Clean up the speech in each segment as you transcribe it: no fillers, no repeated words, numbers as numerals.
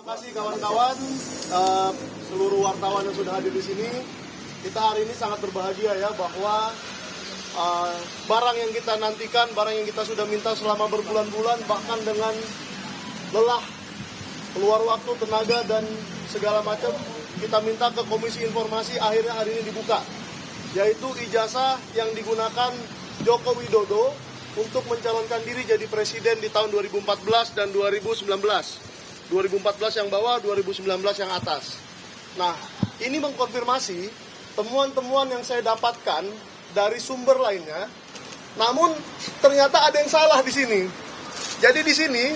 Terima kasih kawan-kawan, seluruh wartawan yang sudah hadir di sini. Kita hari ini sangat berbahagia ya bahwa barang yang kita nantikan, barang yang kita sudah minta selama berbulan-bulan, bahkan dengan lelah, keluar waktu, tenaga, dan segala macam, kita minta ke Komisi Informasi, akhirnya hari ini dibuka, yaitu ijazah yang digunakan Joko Widodo untuk mencalonkan diri jadi presiden di tahun 2014 dan 2019. 2014 yang bawah, 2019 yang atas. Nah, ini mengkonfirmasi temuan-temuan yang saya dapatkan dari sumber lainnya. Namun ternyata ada yang salah di sini. Jadi di sini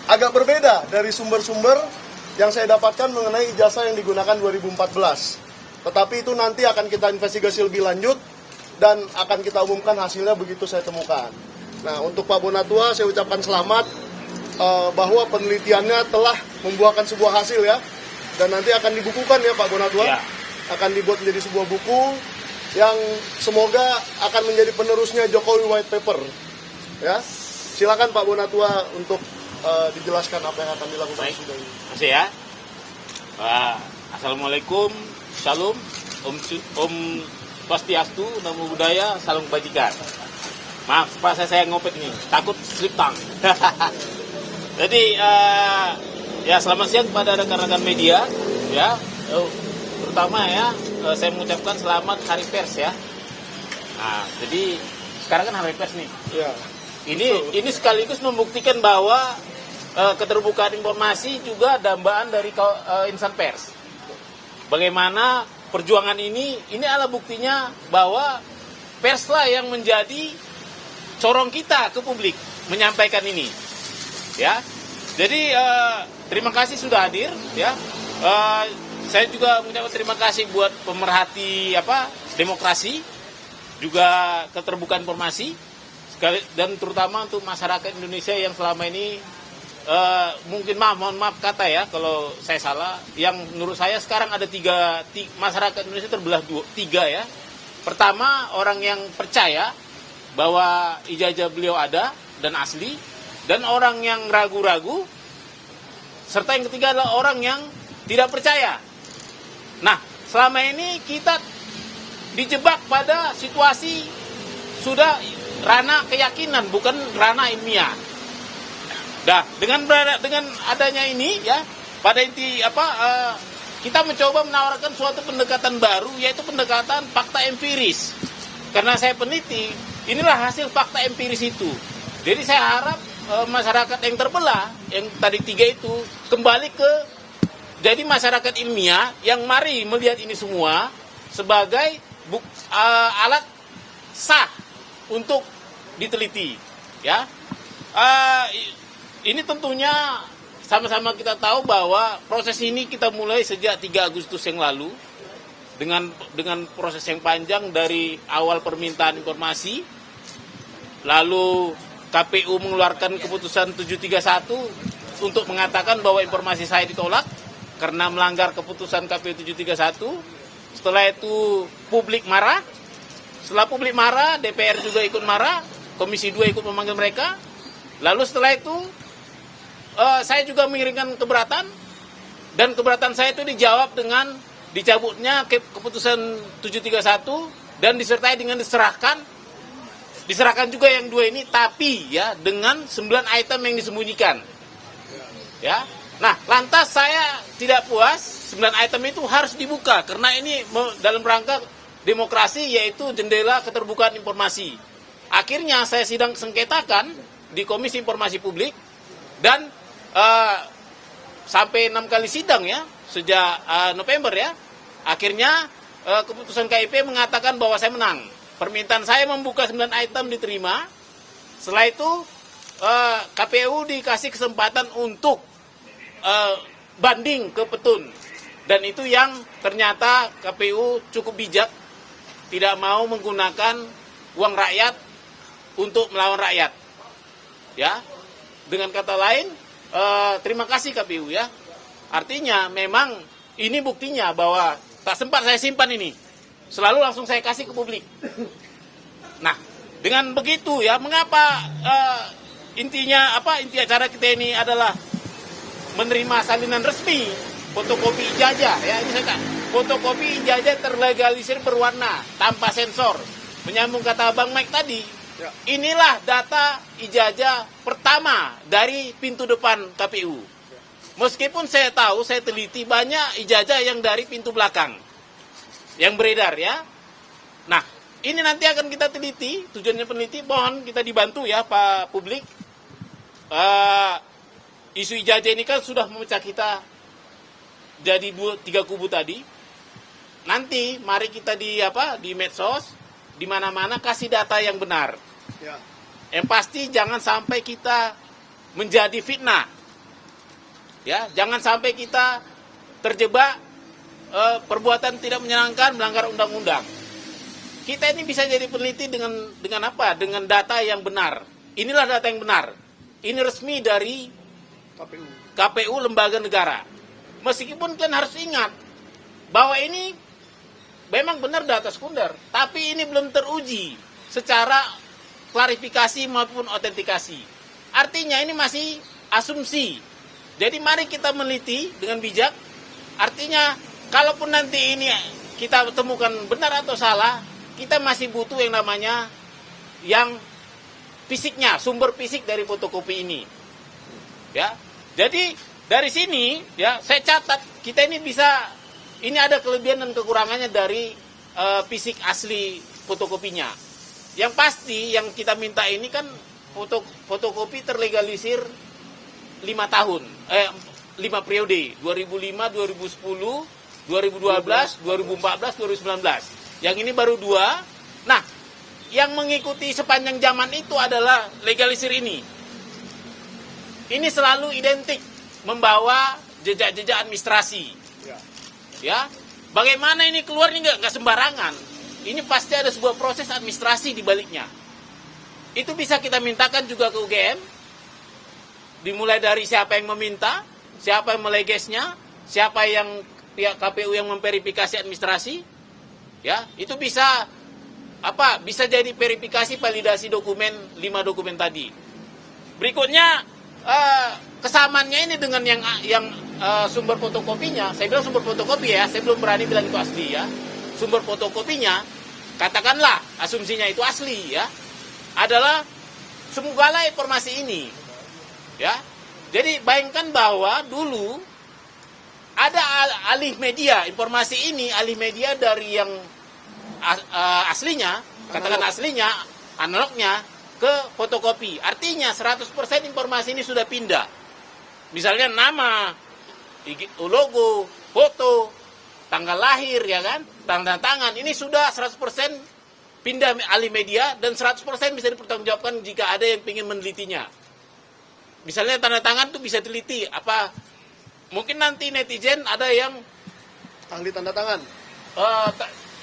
agak berbeda dari sumber-sumber yang saya dapatkan mengenai ijazah yang digunakan 2014. Tetapi itu nanti akan kita investigasi lebih lanjut dan akan kita umumkan hasilnya begitu saya temukan. Nah, untuk Pak Bonatua saya ucapkan selamat bahwa penelitiannya telah membuahkan sebuah hasil ya, dan nanti akan dibukukan ya Pak Bonatua ya. Akan dibuat menjadi sebuah buku yang semoga akan menjadi penerusnya Jokowi White Paper ya. Silakan Pak Bonatua untuk dijelaskan apa yang akan dilakukan. Baik, terima kasih ya. Assalamualaikum, Shalom, Om Swastiastu, Namo Buddhaya, Salam Kebajikan. Maaf, Pak, saya ngopet nih, takut slip tang. Jadi ya selamat siang kepada rekan-rekan media ya, terutama ya saya mengucapkan selamat Hari Pers ya. Nah, jadi sekarang kan Hari Pers nih. Ya. Ini sekaligus membuktikan bahwa keterbukaan informasi juga dambaan dari insan pers. Bagaimana perjuangan ini adalah buktinya bahwa perslah yang menjadi corong kita ke publik menyampaikan ini. Ya, jadi terima kasih sudah hadir. Ya, saya juga mengucapkan terima kasih buat pemerhati demokrasi, juga keterbukaan informasi, dan terutama untuk masyarakat Indonesia yang selama ini mungkin mohon maaf kata ya kalau saya salah. Yang menurut saya sekarang ada tiga masyarakat Indonesia terbelah tiga ya. Pertama, orang yang percaya bahwa ijazah beliau ada dan asli, dan orang yang ragu-ragu, serta yang ketiga adalah orang yang tidak percaya. Nah, selama ini kita dijebak pada situasi sudah ranah keyakinan, bukan ranah ilmiah. Nah, dengan adanya ini ya, pada inti kita mencoba menawarkan suatu pendekatan baru, yaitu pendekatan fakta empiris. Karena saya peneliti, inilah hasil fakta empiris itu. Jadi saya harap masyarakat yang terbelah, yang tadi tiga itu, kembali ke jadi masyarakat ilmiah yang mari melihat ini semua sebagai alat sah untuk diteliti. Ya, ini tentunya sama-sama kita tahu bahwa proses ini kita mulai sejak 3 Agustus yang lalu dengan proses yang panjang dari awal permintaan informasi, lalu KPU mengeluarkan keputusan 731 untuk mengatakan bahwa informasi saya ditolak karena melanggar keputusan KPU 731. Setelah itu publik marah. Setelah publik marah, DPR juga ikut marah, Komisi 2 ikut memanggil mereka. Lalu setelah itu saya juga mengirimkan keberatan, dan keberatan saya itu dijawab dengan dicabutnya keputusan 731 dan disertai dengan diserahkan juga yang 2 ini, tapi ya dengan 9 item yang disembunyikan. Ya. Nah, lantas saya tidak puas, 9 item itu harus dibuka karena ini dalam rangka demokrasi, yaitu jendela keterbukaan informasi. Akhirnya saya sidang sengketakan di Komisi Informasi Publik, dan sampai 6 kali sidang ya sejak November ya. Akhirnya keputusan KIP mengatakan bahwa saya menang. Permintaan saya membuka 9 item diterima. Setelah itu KPU dikasih kesempatan untuk banding ke petun. Dan itu yang ternyata KPU cukup bijak, tidak mau menggunakan uang rakyat untuk melawan rakyat. Ya, dengan kata lain, terima kasih KPU ya. Artinya memang ini buktinya bahwa tak sempat saya simpan ini. Selalu langsung saya kasih ke publik. Nah, dengan begitu ya, mengapa inti acara kita ini adalah menerima salinan resmi fotokopi ijazah, ya ini saya fotokopi ijazah terlegalisir berwarna tanpa sensor. Menyambung kata Bang Mike tadi, Ya. inilah data ijazah pertama dari pintu depan KPU. Meskipun saya tahu, saya teliti banyak ijazah yang dari pintu belakang yang beredar, ya. Nah, ini nanti akan kita teliti, tujuannya peneliti, mohon kita dibantu ya Pak publik. Isu ijazah ini kan sudah memecah kita jadi 3 kubu tadi. Nanti mari kita di medsos, di mana-mana kasih data yang benar. Ya. Yang pasti jangan sampai kita menjadi fitnah. Ya, jangan sampai kita terjebak perbuatan tidak menyenangkan, melanggar undang-undang. Kita ini bisa jadi peneliti dengan apa? Dengan data yang benar. Inilah data yang benar. Ini resmi dari KPU lembaga negara. Meskipun kalian harus ingat bahwa ini memang benar data sekunder, tapi ini belum teruji secara klarifikasi maupun autentikasi. Artinya ini masih asumsi. Jadi mari kita meneliti dengan bijak. Artinya kalaupun nanti ini kita temukan benar atau salah, kita masih butuh yang namanya yang fisiknya, sumber fisik dari fotokopi ini. Ya. Jadi dari sini ya saya catat kita ini bisa, ini ada kelebihan dan kekurangannya dari fisik asli fotokopinya. Yang pasti yang kita minta ini kan fotokopi terlegalisir 5 tahun, 5 periode, 2005, 2010, 2012, 2014, 2019. Yang ini baru 2. Nah, yang mengikuti sepanjang zaman itu adalah legalisir ini. Ini selalu identik membawa jejak-jejak administrasi. Ya, bagaimana ini keluarnya nggak sembarangan. Ini pasti ada sebuah proses administrasi di baliknya. Itu bisa kita mintakan juga ke UGM. Dimulai dari siapa yang meminta, siapa yang melegesnya, siapa yang pihak KPU yang memverifikasi administrasi. Ya, itu bisa bisa jadi verifikasi validasi dokumen 5 dokumen tadi. Berikutnya kesamaannya ini dengan yang sumber fotokopinya. Saya bilang sumber fotokopi ya, saya belum berani bilang itu asli ya. Sumber fotokopinya, katakanlah asumsinya itu asli ya, adalah semogalah informasi ini. Ya. Jadi bayangkan bahwa dulu ada alih media, informasi ini alih media dari yang aslinya, katakan aslinya, analognya ke fotokopi. Artinya 100% informasi ini sudah pindah. Misalnya nama, logo, foto, tanggal lahir ya kan, tanda tangan, ini sudah 100% pindah alih media dan 100% bisa dipertanggungjawabkan jika ada yang ingin menelitinya. Misalnya tanda tangan itu bisa teliti apa? Mungkin nanti netizen ada yang Ahli tanda tangan.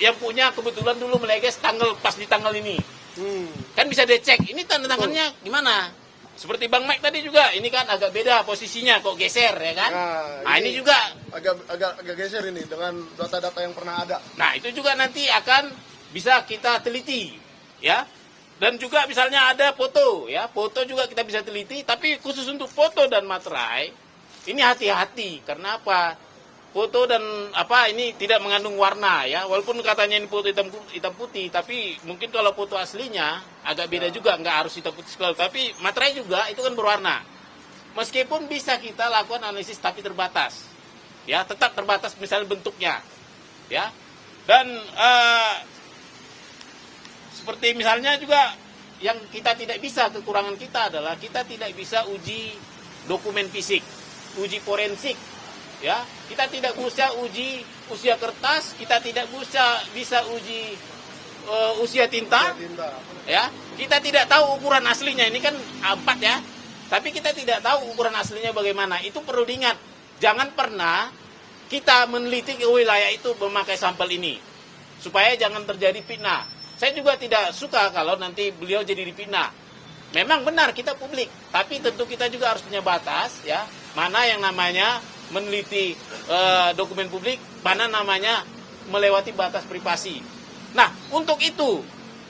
Yang punya kebetulan dulu meleges pas di tanggal ini. Kan bisa dicek ini tanda tangannya gimana. Seperti Bang Mike tadi juga, ini kan agak beda posisinya, kok geser ya kan. Nah ini juga agak geser ini dengan data-data yang pernah ada. Nah itu juga nanti akan bisa kita teliti ya. Dan juga misalnya ada foto ya, foto juga kita bisa teliti. Tapi khusus untuk foto dan materai ini hati-hati. Karena apa? Foto dan ini tidak mengandung warna ya. Walaupun katanya ini foto hitam putih, tapi mungkin kalau foto aslinya agak beda juga, nggak harus hitam putih sekali. Tapi materai juga itu kan berwarna. Meskipun bisa kita lakukan analisis tapi terbatas. Ya, tetap terbatas misalnya bentuknya. Ya. Dan seperti misalnya juga yang kita tidak bisa, kekurangan kita adalah kita tidak bisa uji dokumen fisik, uji forensik. Ya, kita tidak bisa uji usia kertas, kita tidak bisa uji usia tinta. Ya, kita tidak tahu ukuran aslinya. Ini kan 4 ya. Tapi kita tidak tahu ukuran aslinya bagaimana. Itu perlu diingat. Jangan pernah kita meneliti ke wilayah itu memakai sampel ini. Supaya jangan terjadi fitnah. Saya juga tidak suka kalau nanti beliau jadi difitnah. Memang benar kita publik, tapi tentu kita juga harus punya batas ya. Mana yang namanya meneliti dokumen publik, mana namanya melewati batas privasi. Nah, untuk itu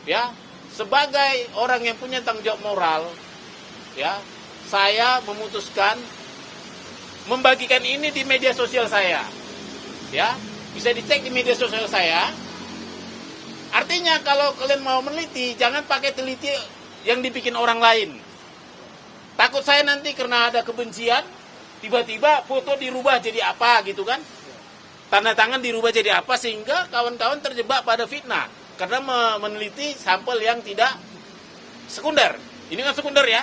ya, sebagai orang yang punya tanggung jawab moral ya, saya memutuskan membagikan ini di media sosial saya. Ya, bisa dicek di media sosial saya. Artinya kalau kalian mau meneliti, jangan pakai teliti yang dibikin orang lain. Takut saya nanti karena ada kebencian, tiba-tiba foto dirubah jadi apa gitu kan. Tanda tangan dirubah jadi apa sehingga kawan-kawan terjebak pada fitnah. Karena meneliti sampel yang tidak sekunder. Ini kan sekunder ya.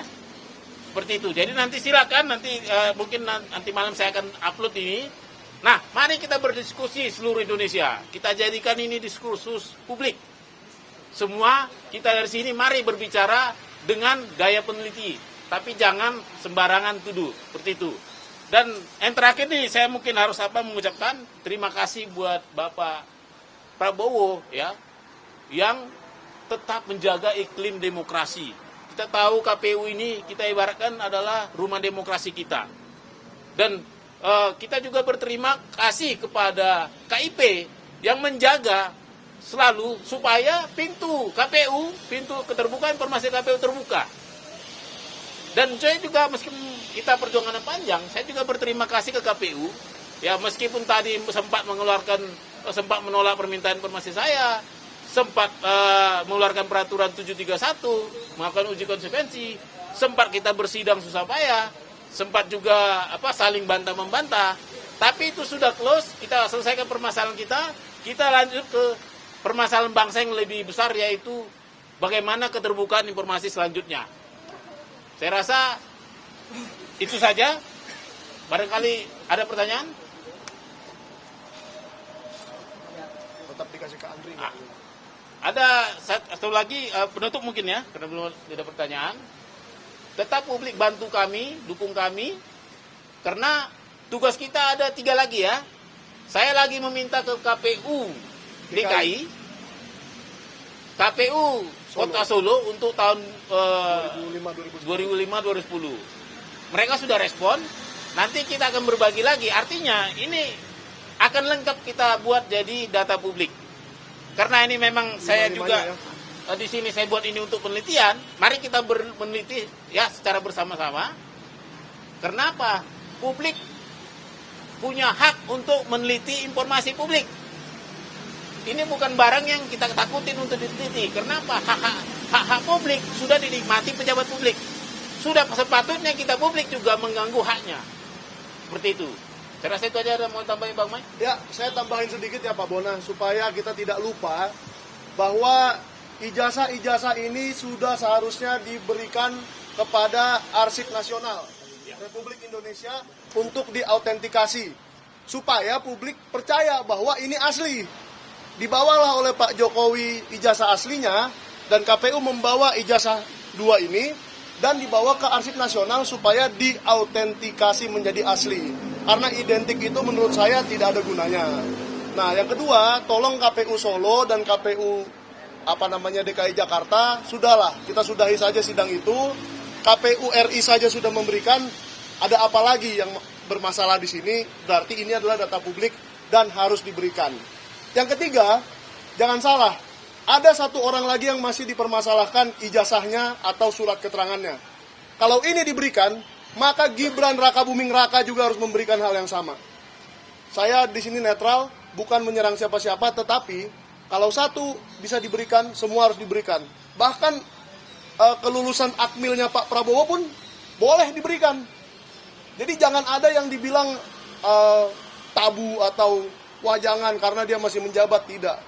Seperti itu. Jadi nanti silakan nanti mungkin nanti malam saya akan upload ini. Nah, mari kita berdiskusi seluruh Indonesia. Kita jadikan ini diskursus publik. Semua kita dari sini mari berbicara dengan gaya peneliti, tapi jangan sembarangan tuduh seperti itu. Dan yang terakhir nih saya mungkin harus mengucapkan terima kasih buat Bapak Prabowo ya yang tetap menjaga iklim demokrasi. Kita tahu KPU ini kita ibaratkan adalah rumah demokrasi kita. Dan kita juga berterima kasih kepada KIP yang menjaga selalu supaya pintu KPU, pintu keterbukaan informasi KPU terbuka. Dan saya juga meskipun kita perjuangan panjang, saya juga berterima kasih ke KPU. Ya meskipun tadi sempat menolak permintaan informasi saya, sempat mengeluarkan peraturan 731, melakukan uji konsekuensi, sempat kita bersidang susah payah, sempat juga saling bantah-membantah, tapi itu sudah close, kita selesaikan permasalahan kita lanjut ke permasalahan bangsa yang lebih besar, yaitu bagaimana keterbukaan informasi selanjutnya. Saya rasa itu saja. Barangkali ada pertanyaan? Tetap dikasih ke Andri. Ada satu lagi penutup mungkin ya, karena belum ada pertanyaan. Tetap publik bantu kami, dukung kami, karena tugas kita ada 3 lagi ya. Saya lagi meminta ke KPU DKI, KPU Kota Solo untuk tahun 2005-2010. Mereka sudah respon, nanti kita akan berbagi lagi. Artinya ini akan lengkap kita buat jadi data publik. Karena ini memang saya juga di sini saya buat ini untuk penelitian. Mari kita meneliti ya secara bersama-sama. Kenapa? Publik punya hak untuk meneliti informasi publik. Ini bukan barang yang kita takutin untuk diteliti. Kenapa? Hak publik sudah dinikmati pejabat publik. Sudah sepatutnya kita publik juga mengganggu haknya. Seperti itu. Saya rasa itu aja. Ada mau tambahin Bang Mai? Ya, saya tambahin sedikit ya Pak Bona, supaya kita tidak lupa bahwa ijazah-ijazah ini sudah seharusnya diberikan kepada Arsip Nasional Republik Indonesia untuk diautentikasi. Supaya publik percaya bahwa ini asli. Dibawalah oleh Pak Jokowi ijazah aslinya, dan KPU membawa ijazah 2 ini, dan dibawa ke Arsip Nasional supaya diautentikasi menjadi asli. Karena identik itu menurut saya tidak ada gunanya. Nah, yang kedua, tolong KPU Solo dan KPU DKI Jakarta, sudahlah, kita sudahi saja sidang itu. KPU RI saja sudah memberikan, ada apa lagi yang bermasalah di sini? Berarti ini adalah data publik dan harus diberikan. Yang ketiga, jangan salah, ada 1 orang lagi yang masih dipermasalahkan ijazahnya atau surat keterangannya. Kalau ini diberikan, maka Gibran Rakabuming Raka juga harus memberikan hal yang sama. Saya di sini netral, bukan menyerang siapa-siapa, tetapi kalau 1 bisa diberikan, semua harus diberikan. Bahkan kelulusan akmilnya Pak Prabowo pun boleh diberikan. Jadi jangan ada yang dibilang tabu atau wah jangan karena dia masih menjabat, tidak.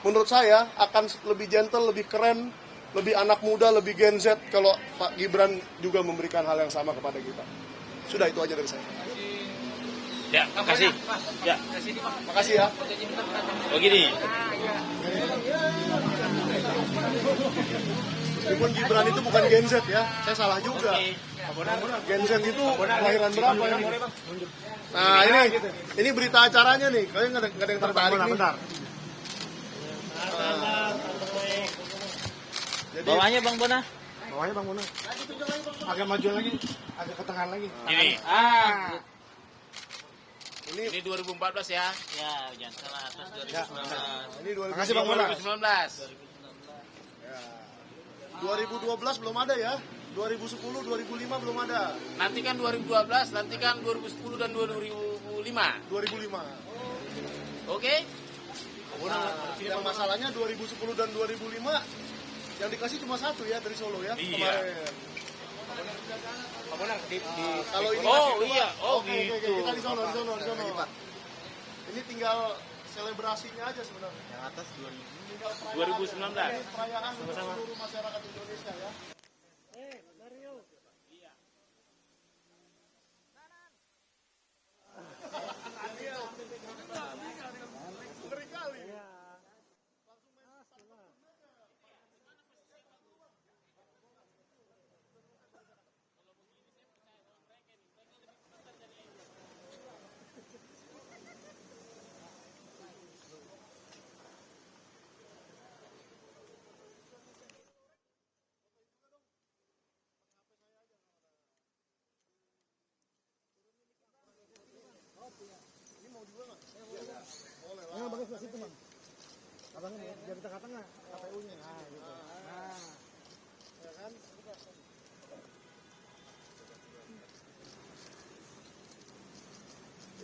Menurut saya akan lebih gentle, lebih keren, lebih anak muda, lebih Gen Z kalau Pak Gibran juga memberikan hal yang sama kepada kita. Sudah, itu aja dari saya. Ya, makasih. Ya, makasih ya. Begini. Meskipun Gibran itu bukan Gen Z ya, saya salah juga. Gen Z itu kelahiran berapa ya? Nah ini berita acaranya nih, kalian nggak ada yang tertarik nih. Jadi, bawahnya Bang Bona. Agak maju lagi, agak ke tengah lagi. Ini 2014 ya. Ya, jangan salah atas 2019. Ini 2019. Makasih Bang Bona. 2019. 2012 belum ada ya. 2010, 2005 belum ada. Nanti kan 2012, nanti kan 2010 dan 2005. 2005. Oke? Nah, yang masalahnya 2010 dan 2005 yang dikasih cuma satu ya dari Solo ya Iya. kemarin. Kalau ini Oh masih iya, dua, oh oke, gitu. kita di sono. Ini tinggal selebrasinya aja sebenarnya. Yang atas 2000. Tinggal perayaan 2019. aja. Ini perayaan untuk seluruh masyarakat Indonesia ya. Ngeri kali. Bagus ke situ, Bang. Abangnya biar di tengah-tengah KPU-nya. Nah, gitu. Nah. Ya kan?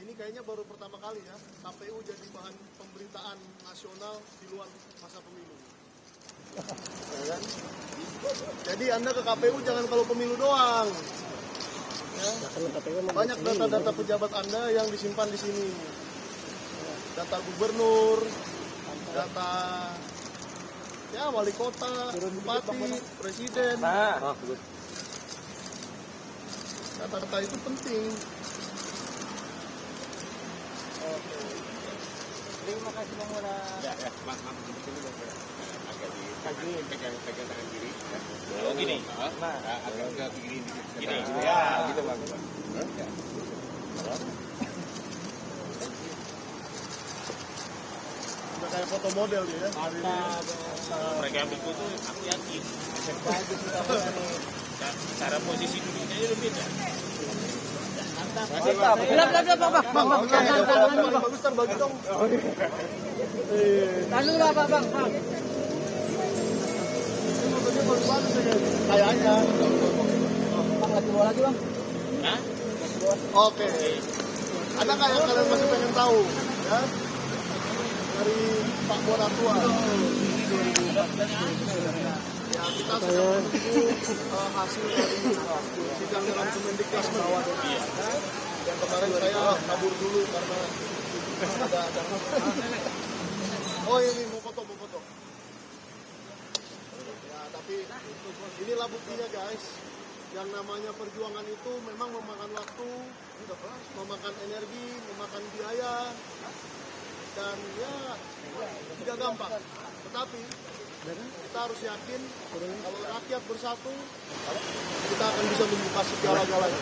Ini kayaknya baru pertama kali ya KPU jadi bahan pemberitaan nasional di luar masa pemilu. Ya kan? Jadi Anda ke KPU jangan kalau pemilu doang. Ya. Banyak data-data pejabat Anda yang disimpan di sini. Data gubernur, data ya wali kota, bupati, presiden. Data-data itu penting. Oke. Terima kasih Bang Wala. Pegang tangan kiri. Oh gini. Agak begini. Gini. Ya, gitu Bang. Udah kayak foto model dia ya. Mereka ambil foto, aku yakin. Cara posisi duduknya itu beda. Bang, bagus ntar bagi dong. Bang. Fotonya bagus-bagus ya guys. Kayaknya. Bang lagi bawa lagi, Bang. Hah? Oke. Ada nggak yang kalian masih pengen tahu? Ya. Dari Pak Bonatua. Ya kita sedang menunggu hasil dari sidang dalam Kemendikbud bawah. Yang kemarin saya kabur dulu karena ada. Oh ini mau foto. Ya tapi inilah buktinya guys. Yang namanya perjuangan itu memang memakan waktu, memakan energi, memakan biaya, dan ya tidak gampang. Tetapi kita harus yakin kalau rakyat bersatu, kita akan bisa membuka segala-galanya.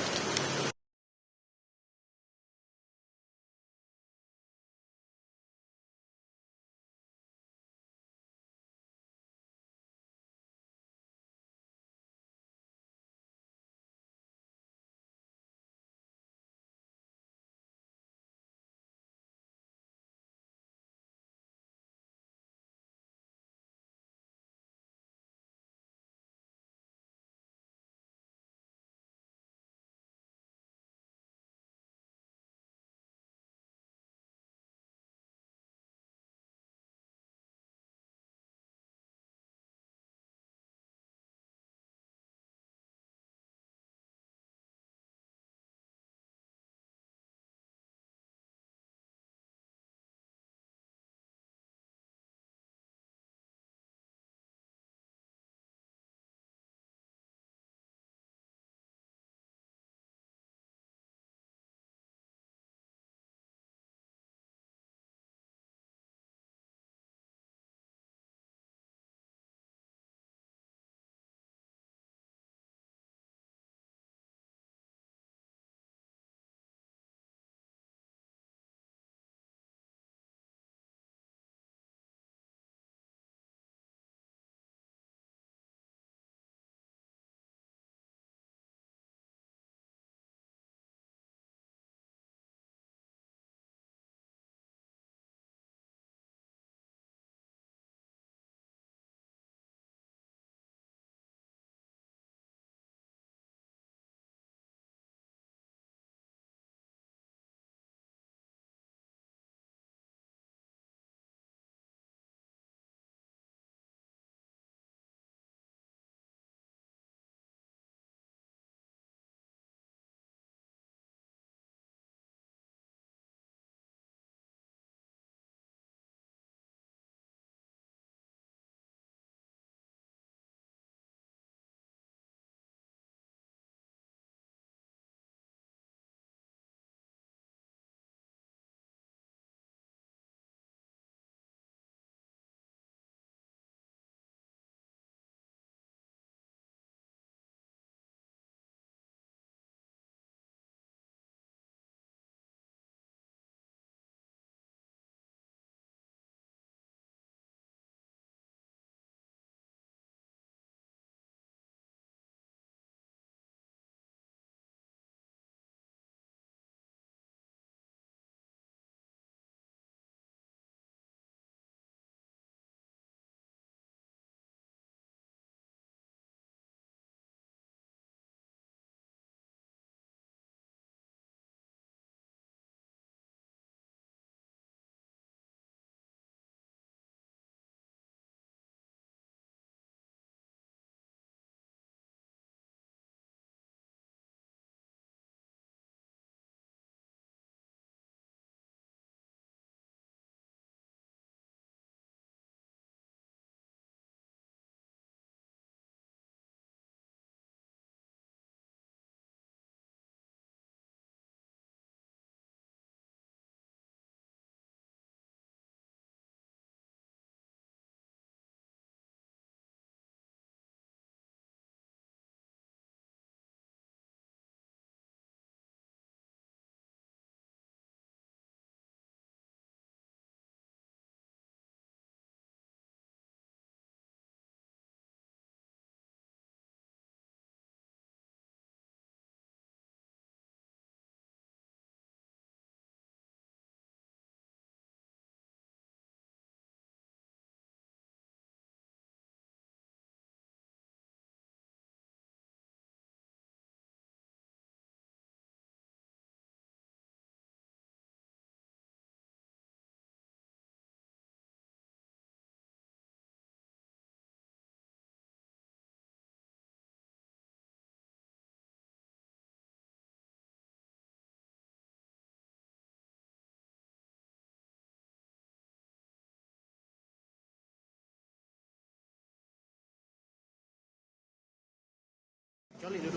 Ada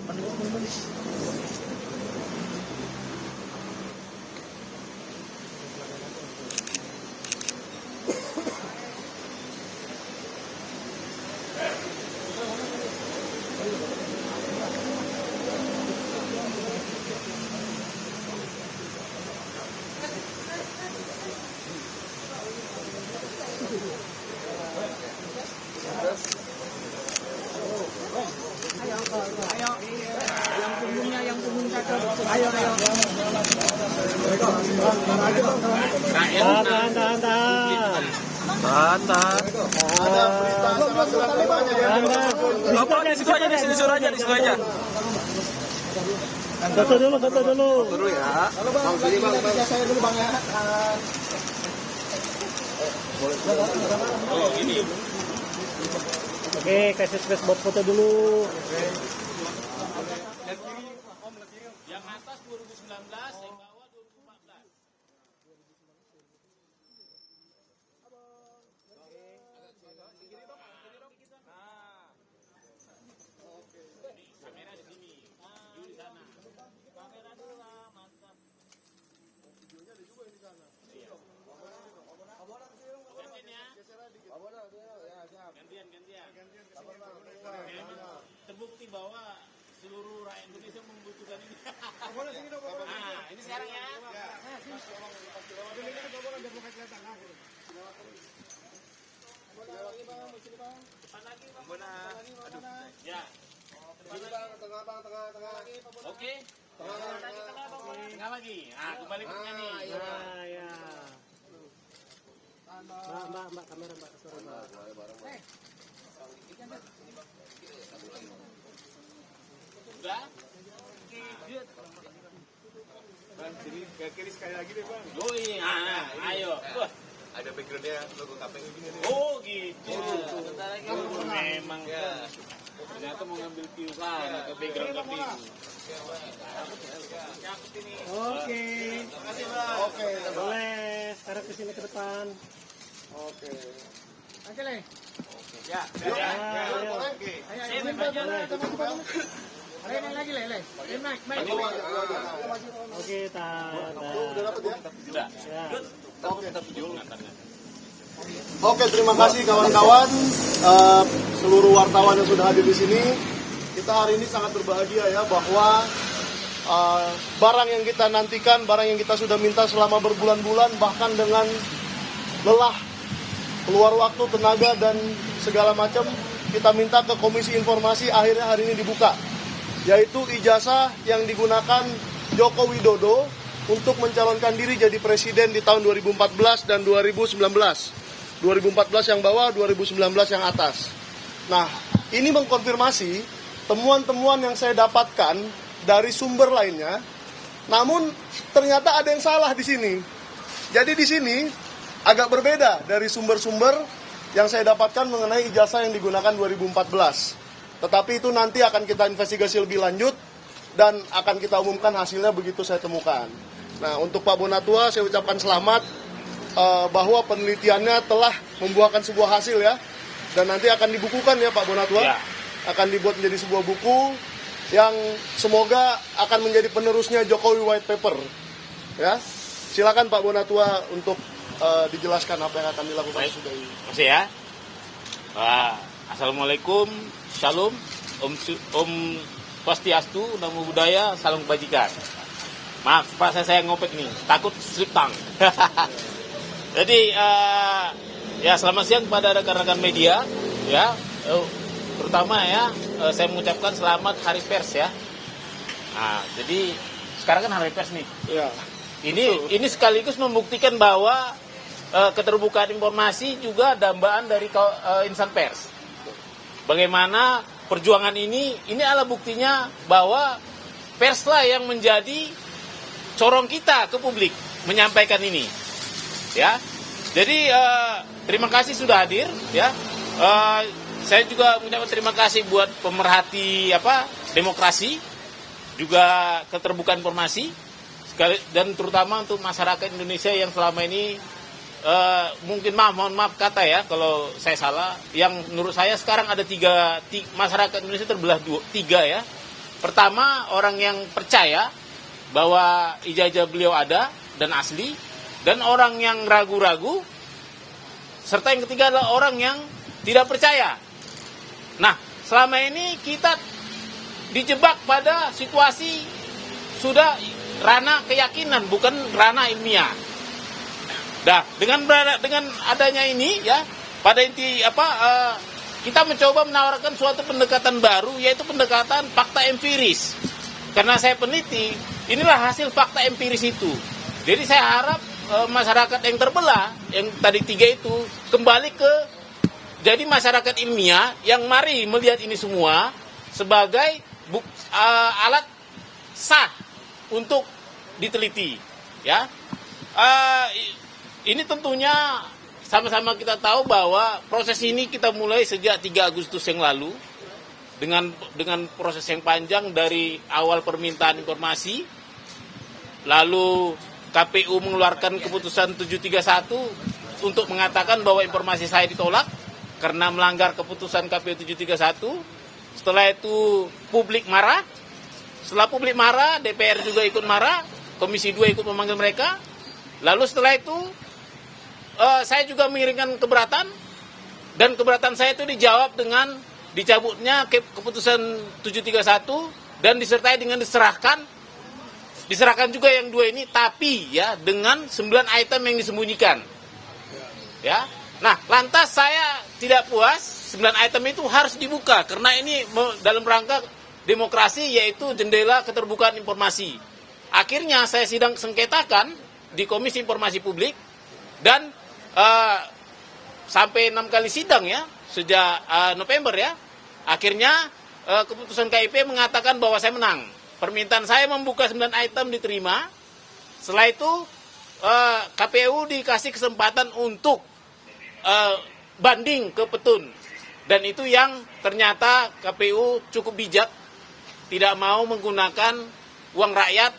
berita acara serang Taliban ya. Di situ aja. Foto dulu. Halo bang, tadi kerja saya dulu bang ya. Oke, kasih space buat foto dulu. Yang atas 2019, yang bawah 2014. Kamera di sini, di sana. Kamera dulu lah, mantap. Videonya ada juga di sana. Iya. Gantian. Memang terbukti bahwa seluruh rakyat Indonesia membutuhkan ini. Ini sekarang ya. Depan lagi bang. Ya. Tengah. Oke. Tengah lagi. Kembali punya nih. Ya. Mbak, kamera mbak, sorry mbak. Udah? Bang, jadi ke kiri sekali lagi deh bang. Yoi, ayo. Wah. Ada backgroundnya logo KPU gini nih. Oh gitu. Memang ternyata mau ngambil view sana ke background KPU. Oke. Oke, Boleh, sekarang ke sini ke depan. oke. Ya. Oke, Udah dapat ya? Sudah. Ya. Oke, terima kasih kawan-kawan, seluruh wartawan yang sudah hadir di sini. Kita hari ini sangat berbahagia ya bahwa barang yang kita nantikan, barang yang kita sudah minta selama berbulan-bulan, bahkan dengan lelah, keluar waktu, tenaga dan segala macam, kita minta ke Komisi Informasi, akhirnya hari ini dibuka, yaitu ijazah yang digunakan Joko Widodo untuk mencalonkan diri jadi presiden di tahun 2014 dan 2019. 2014 yang bawah, 2019 yang atas. Nah, ini mengkonfirmasi temuan-temuan yang saya dapatkan dari sumber lainnya. Namun ternyata ada yang salah di sini. Jadi di sini agak berbeda dari sumber-sumber yang saya dapatkan mengenai ijazah yang digunakan 2014. Tetapi itu nanti akan kita investigasi lebih lanjut dan akan kita umumkan hasilnya begitu saya temukan. Nah, untuk Pak Bonatua saya ucapkan selamat bahwa penelitiannya telah membuahkan sebuah hasil ya. Dan nanti akan dibukukan ya Pak Bonatua. Ya. Akan dibuat menjadi sebuah buku yang semoga akan menjadi penerusnya Jokowi White Paper. Ya. Silakan Pak Bonatua untuk dijelaskan apa yang akan dilakukan Baik. sudah ini. Masih ya. Assalamualaikum, Shalom, Om Swastiastu, Namo Buddhaya, Salam Kebajikan. Maaf Pak, saya ngopek nih, takut slip tang. Jadi ya selamat siang kepada rekan-rekan media, ya, terutama ya saya mengucapkan selamat Hari Pers ya. Nah, jadi sekarang kan Hari Pers nih. Ya. Ini sekaligus membuktikan bahwa keterbukaan informasi juga dambaan dari insan pers. Bagaimana perjuangan ini adalah buktinya bahwa perslah yang menjadi corong kita ke publik menyampaikan ini. Ya. Jadi terima kasih sudah hadir ya. Saya juga mengucapkan terima kasih buat pemerhati demokrasi, juga keterbukaan informasi, dan terutama untuk masyarakat Indonesia yang selama ini mungkin mohon maaf kata ya kalau saya salah. Yang menurut saya sekarang ada tiga masyarakat Indonesia terbelah tiga ya. Pertama, orang yang percaya bahwa ijazah beliau ada dan asli, dan orang yang ragu-ragu, serta yang ketiga adalah orang yang tidak percaya. Nah, selama ini kita dijebak pada situasi sudah ranah keyakinan, bukan ranah ilmiah. Nah, dengan adanya ini ya, pada inti kita mencoba menawarkan suatu pendekatan baru, yaitu pendekatan fakta empiris. Karena saya peneliti, inilah hasil fakta empiris itu. Jadi saya harap masyarakat yang terbelah, yang tadi 3 itu, kembali ke jadi masyarakat ilmiah yang mari melihat ini semua sebagai alat sah untuk diteliti. Ya, ini tentunya sama-sama kita tahu bahwa proses ini kita mulai sejak 3 Agustus yang lalu dengan proses yang panjang dari awal permintaan informasi, lalu KPU mengeluarkan keputusan 731 untuk mengatakan bahwa informasi saya ditolak karena melanggar keputusan KPU 731. Setelah itu publik marah. Setelah publik marah, DPR juga ikut marah, Komisi 2 ikut memanggil mereka. Lalu setelah itu saya juga mengirimkan keberatan, dan keberatan saya itu dijawab dengan dicabutnya keputusan 731 dan disertai dengan diserahkan juga yang 2 ini, tapi ya dengan 9 item yang disembunyikan. Ya. Nah, lantas saya tidak puas, 9 item itu harus dibuka karena ini dalam rangka demokrasi, yaitu jendela keterbukaan informasi. Akhirnya saya sidang sengketakan di Komisi Informasi Publik, dan sampai 6 kali sidang ya sejak November ya. Akhirnya keputusan KIP mengatakan bahwa saya menang. Permintaan saya membuka 9 item diterima. Setelah itu KPU dikasih kesempatan untuk banding ke petun. Dan itu yang ternyata KPU cukup bijak, tidak mau menggunakan uang rakyat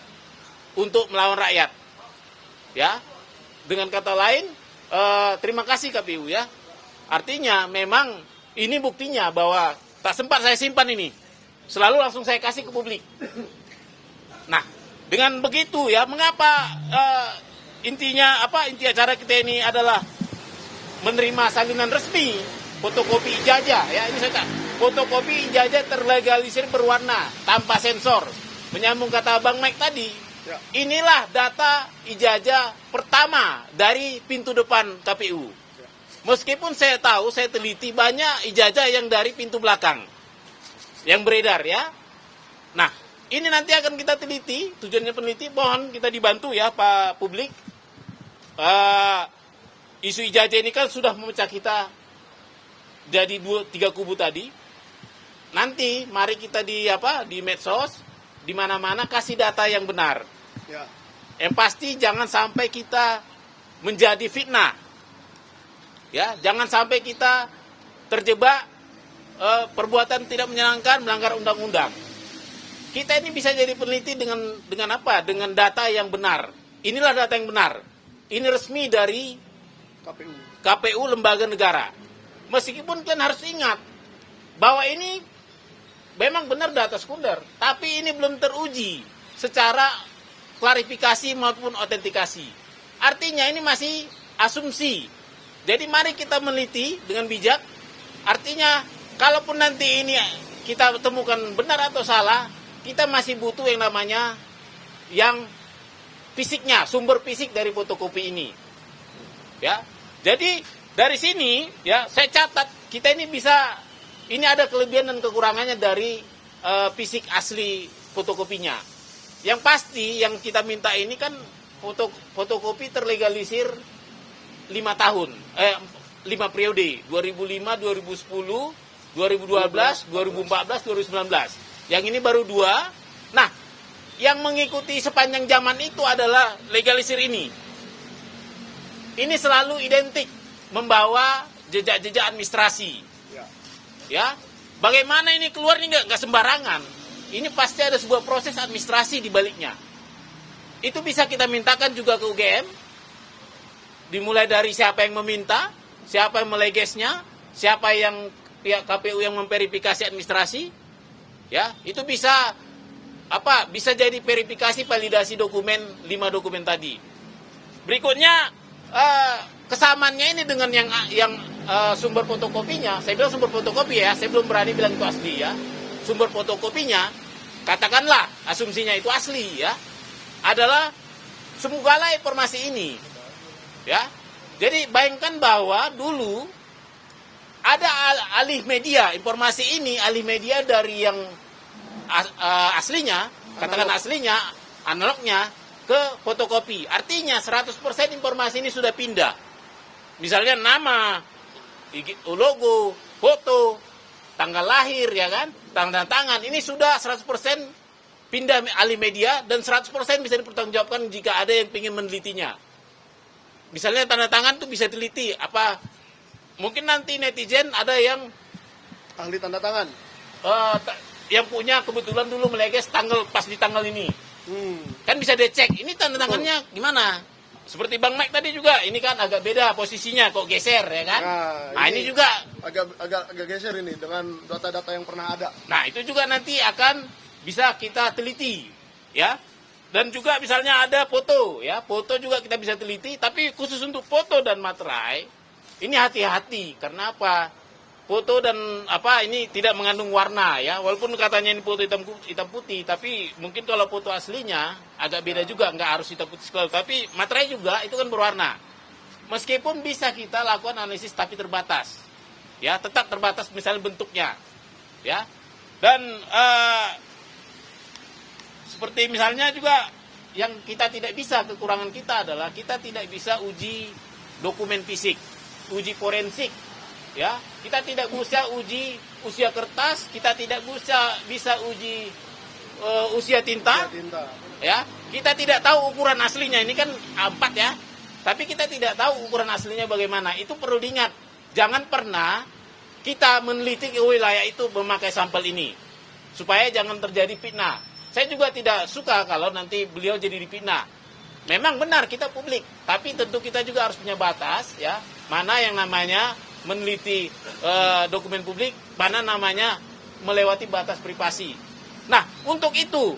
untuk melawan rakyat. Ya. Dengan kata lain, terima kasih KPU ya. Artinya memang ini buktinya bahwa tak sempat saya simpan ini. Selalu langsung saya kasih ke publik. Nah, dengan begitu ya, mengapa inti acara kita ini adalah menerima salinan resmi fotokopi ijazah ya. Ini saya fotokopi ijazah terlegalisir berwarna tanpa sensor. Menyambung kata Bang Mike tadi. Inilah data ijazah pertama dari pintu depan KPU. Meskipun saya tahu, saya teliti banyak ijazah yang dari pintu belakang yang beredar ya. Nah, ini nanti akan kita teliti, tujuannya peneliti, mohon kita dibantu ya Pak publik. Isu ijazah ini kan sudah memecah kita jadi 3 kubu tadi. Nanti mari kita di medsos, di mana-mana kasih data yang benar. Ya. Yang pasti jangan sampai kita menjadi fitnah. Ya, jangan sampai kita terjebak perbuatan tidak menyenangkan, melanggar undang-undang. Kita ini bisa jadi peneliti dengan apa? Dengan data yang benar. Inilah data yang benar. Ini resmi dari KPU lembaga negara. Meskipun kan harus ingat bahwa ini memang benar data sekunder, tapi ini belum teruji secara klarifikasi maupun autentikasi. Artinya ini masih asumsi. Jadi mari kita meneliti dengan bijak. Artinya kalaupun nanti ini kita temukan benar atau salah, kita masih butuh yang namanya yang fisiknya, sumber fisik dari fotokopi ini. Ya. Jadi dari sini ya saya catat kita ini bisa, ini ada kelebihan dan kekurangannya dari fisik asli fotokopinya. Yang pasti yang kita minta ini kan fotokopi terlegalisir 5 tahun, 5 periode, 2005, 2010, 2012, 2014, 2019. Yang ini baru 2. Nah, yang mengikuti sepanjang zaman itu adalah legalisir ini. Ini selalu identik membawa jejak-jejak administrasi. Ya, bagaimana ini keluar ini nggak sembarangan. Ini pasti ada sebuah proses administrasi di baliknya. Itu bisa kita mintakan juga ke UGM. Dimulai dari siapa yang meminta, siapa yang melegesnya, siapa yang pihak KPU yang memverifikasi administrasi. Ya, itu bisa bisa jadi verifikasi validasi dokumen 5 dokumen tadi. Berikutnya kesamaannya ini dengan yang sumber fotokopinya. Saya bilang sumber fotokopi ya, saya belum berani bilang itu asli ya. Sumber fotokopinya, katakanlah asumsinya itu asli ya, adalah semogalah informasi ini ya. Jadi bayangkan bahwa dulu ada alih media, informasi ini alih media dari yang aslinya, katakan aslinya, analognya ke fotokopi. Artinya 100% informasi ini sudah pindah. Misalnya nama, logo, foto, tanggal lahir ya kan, tanda tangan, ini sudah 100% pindah alih media dan 100% bisa dipertanggungjawabkan jika ada yang ingin menelitinya. Misalnya tanda tangan tuh bisa teliti apa, mungkin nanti netizen ada yang Ahli tanda tangan. yang punya kebetulan dulu meleges pas di tanggal ini. Kan bisa dicek, ini tanda tangannya gimana? Seperti Bang Mike tadi juga, ini kan agak beda posisinya, kok geser ya kan? Nah ini juga agak geser ini dengan data-data yang pernah ada. Nah itu juga nanti akan bisa kita teliti ya. Dan juga misalnya ada foto ya, foto juga kita bisa teliti, tapi khusus untuk foto dan materai ini hati-hati. Karena apa? Foto dan ini tidak mengandung warna ya, walaupun katanya ini foto hitam putih, tapi mungkin kalau foto aslinya agak beda juga, nggak harus hitam putih sekali, tapi materai juga itu kan berwarna. Meskipun bisa kita lakukan analisis tapi terbatas, ya tetap terbatas misalnya bentuknya, ya. Dan seperti misalnya juga yang kita tidak bisa, kekurangan kita adalah kita tidak bisa uji dokumen fisik, uji forensik. Ya, kita tidak bisa uji usia kertas, kita tidak bisa uji usia tinta. Ya, kita tidak tahu ukuran aslinya, ini kan 4 ya. Tapi kita tidak tahu ukuran aslinya bagaimana. Itu perlu diingat. Jangan pernah kita meneliti ke wilayah itu memakai sampel ini. Supaya jangan terjadi fitnah. Saya juga tidak suka kalau nanti beliau jadi difitnah. Memang benar kita publik, tapi tentu kita juga harus punya batas ya. Mana yang namanya meneliti dokumen publik, mana namanya melewati batas privasi. Nah, untuk itu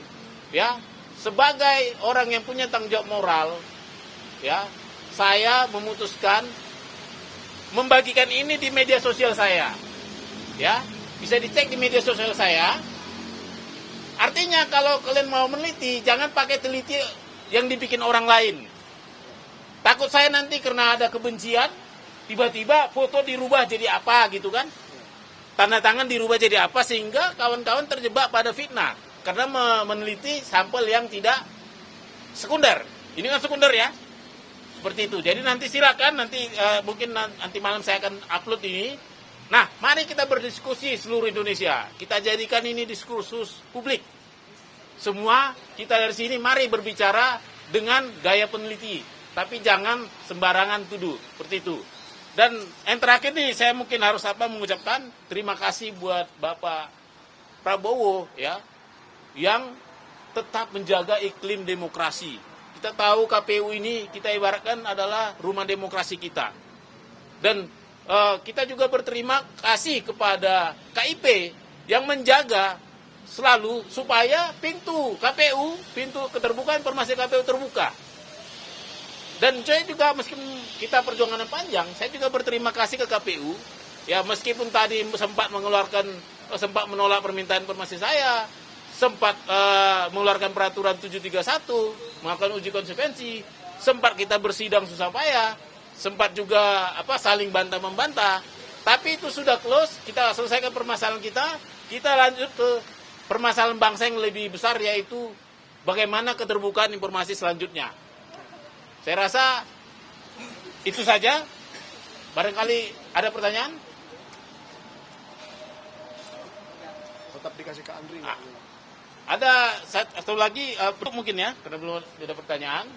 ya, sebagai orang yang punya tanggung jawab moral ya, saya memutuskan membagikan ini di media sosial saya. Ya, bisa dicek di media sosial saya. Artinya kalau kalian mau meneliti, jangan pakai teliti yang dibikin orang lain. Takut saya nanti karena ada kebencian, tiba-tiba foto dirubah jadi apa gitu kan. Tanda tangan dirubah jadi apa sehingga kawan-kawan terjebak pada fitnah. Karena meneliti sampel yang tidak sekunder. Ini kan sekunder ya. Seperti itu. Jadi nanti silakan, nanti mungkin nanti malam saya akan upload ini. Nah, mari kita berdiskusi seluruh Indonesia. Kita jadikan ini diskursus publik. Semua kita dari sini mari berbicara dengan gaya peneliti. Tapi jangan sembarangan tuduh. Seperti itu. Dan yang terakhir nih, saya mungkin harus mengucapkan terima kasih buat Bapak Prabowo ya, yang tetap menjaga iklim demokrasi. Kita tahu KPU ini kita ibaratkan adalah rumah demokrasi kita. Dan kita juga berterima kasih kepada KIP yang menjaga selalu supaya pintu KPU, pintu keterbukaan informasi KPU terbuka. Dan saya juga meskipun kita perjuangan yang panjang, saya juga berterima kasih ke KPU. Ya meskipun tadi sempat menolak permintaan informasi saya, sempat mengeluarkan peraturan 731, melakukan uji konsekuensi, sempat kita bersidang susah payah, sempat juga saling bantah-membantah. Tapi itu sudah close, kita selesaikan permasalahan kita lanjut ke permasalahan bangsa yang lebih besar, yaitu bagaimana keterbukaan informasi selanjutnya. Saya rasa itu saja. Barangkali ada pertanyaan? Tetap dikasih ke Andri. Ada satu lagi, mungkin ya, karena belum ada pertanyaan.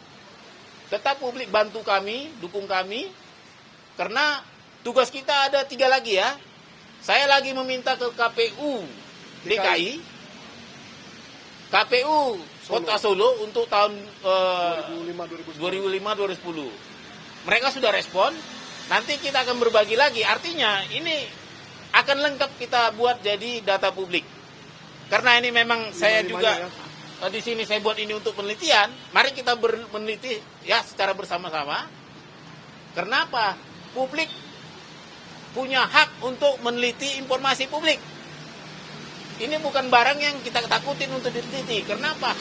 Tetap publik bantu kami, dukung kami, karena tugas kita ada 3 lagi ya. Saya lagi meminta ke KPU DKI, KPU Kota Solo untuk tahun 2005-2010. Mereka sudah respon, nanti kita akan berbagi lagi. Artinya ini akan lengkap kita buat jadi data publik. Karena ini memang saya juga di sini saya buat ini untuk penelitian, mari kita meneliti ya secara bersama-sama. Kenapa? Publik punya hak untuk meneliti informasi publik. Ini bukan barang yang kita takutin untuk diteliti. Kenapa?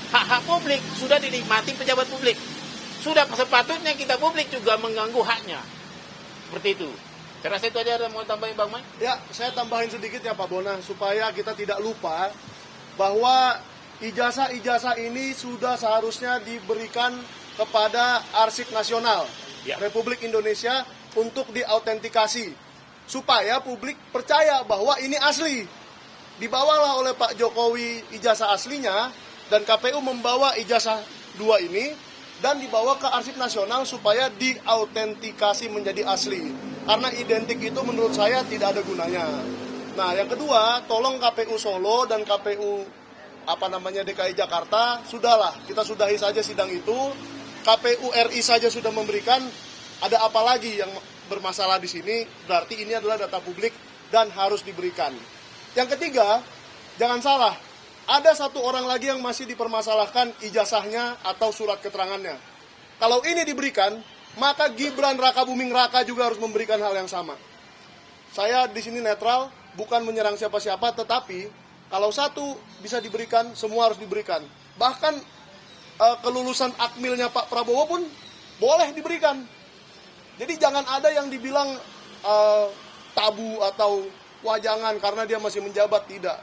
Hak publik sudah dinikmati pejabat publik. Sudah sepatutnya kita publik juga mengganggu haknya. Seperti itu. Saya rasa itu aja. Ada mau tambahin Bang Mai? Ya, saya tambahin sedikit ya Pak Bona, supaya kita tidak lupa bahwa ijazah-ijazah ini sudah seharusnya diberikan kepada Arsip Nasional Ya. Republik Indonesia untuk diautentikasi. Supaya publik percaya bahwa ini asli. Dibawalah oleh Pak Jokowi ijazah aslinya, dan KPU membawa ijazah 2 ini, dan dibawa ke Arsip Nasional supaya diautentikasi menjadi asli. Karena identik itu menurut saya tidak ada gunanya. Nah, yang kedua, tolong KPU Solo dan KPU DKI Jakarta, sudahlah, kita sudahi saja sidang itu. KPU RI saja sudah memberikan, ada apa lagi yang bermasalah di sini? Berarti ini adalah data publik dan harus diberikan. Yang ketiga, jangan salah, ada satu orang lagi yang masih dipermasalahkan ijazahnya atau surat keterangannya. Kalau ini diberikan, maka Gibran Raka Buming Raka juga harus memberikan hal yang sama. Saya di sini netral, bukan menyerang siapa-siapa, tetapi kalau satu bisa diberikan, semua harus diberikan. Bahkan kelulusan akmilnya Pak Prabowo pun boleh diberikan. Jadi jangan ada yang dibilang tabu atau wajangan karena dia masih menjabat, tidak.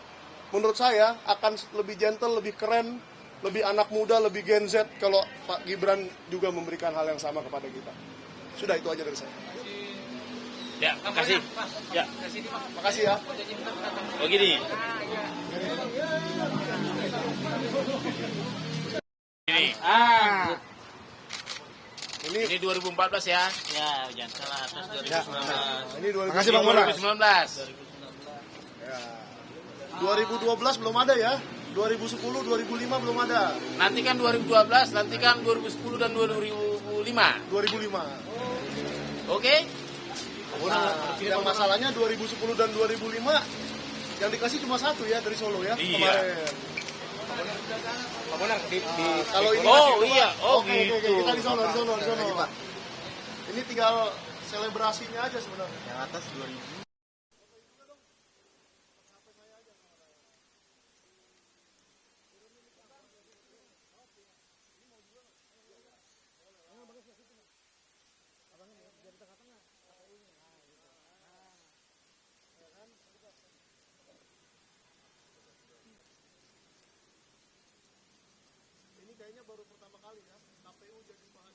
Menurut saya akan lebih gentle, lebih keren, lebih anak muda, lebih Gen Z kalau Pak Gibran juga memberikan hal yang sama kepada kita. Sudah, itu aja dari saya. Ya, makasih. Ya, Makasih ya. begini. Ini. Ini 2014 ya. Ya, jangan salah atas 2019. Ini 2019. Makasih Bang Bona. 2019. 2012 belum ada ya. 2010, 2005 belum ada. Nanti kan 2012, nanti kan 2010 dan 2005. 2005. Oke? Nah, yang masalahnya 2010 dan 2005 yang dikasih cuma satu ya dari Solo ya, Iya. kemarin. Pak Bonar di Kalau ini Oh, masih dua. iya. Oh, Oke, gitu. kita di Solo. Ini tinggal selebrasinya aja sebenarnya. yang atas 2000. Ini kayaknya baru pertama kali ya KPU jadi bahan